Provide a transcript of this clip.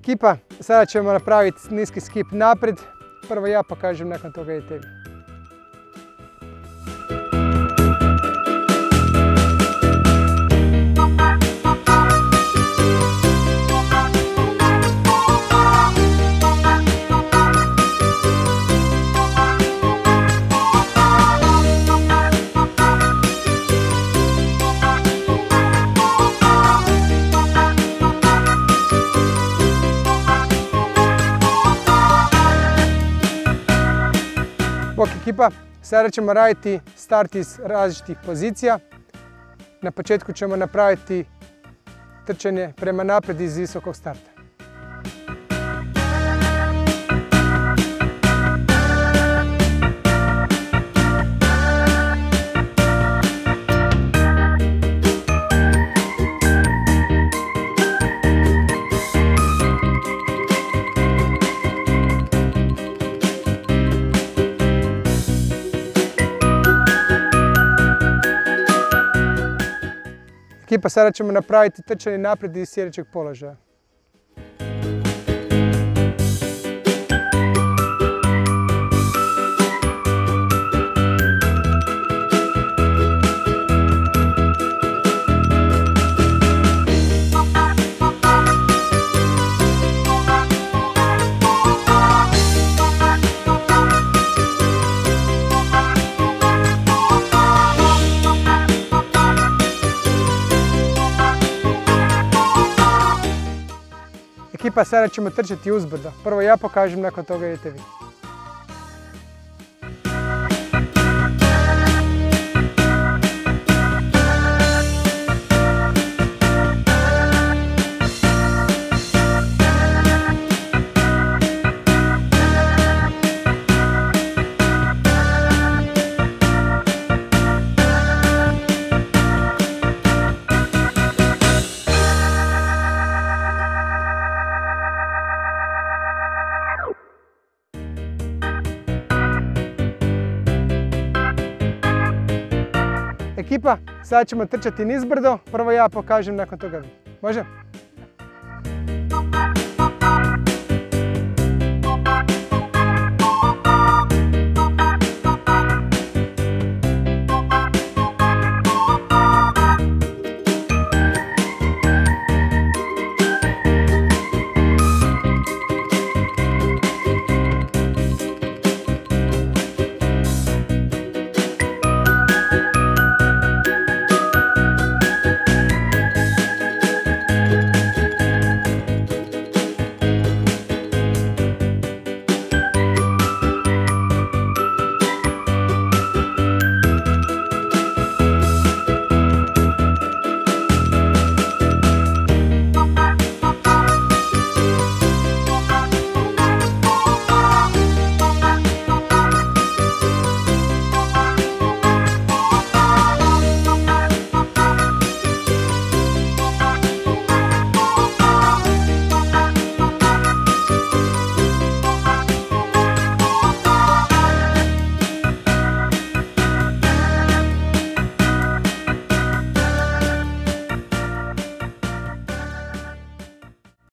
Ekipa, sada ćemo napraviti niski skip naprijed. Prvo ja pokažem, nakon toga idete vi. Ok ekipa, sada ćemo raditi start iz različitih pozicija. Na početku ćemo napraviti trčanje prema naprijed iz visokog starta. Ekipa, sada ćemo napraviti trčanje naprijed iz sjedećeg položaja. Ekipa, sada ćemo trčati uzbrdo. Prvo ja pokažem, nakon toga idete vi. Ekipa, sada ćemo trčati nizbrdo. Prvo ja pokažem, nakon toga vi. Može?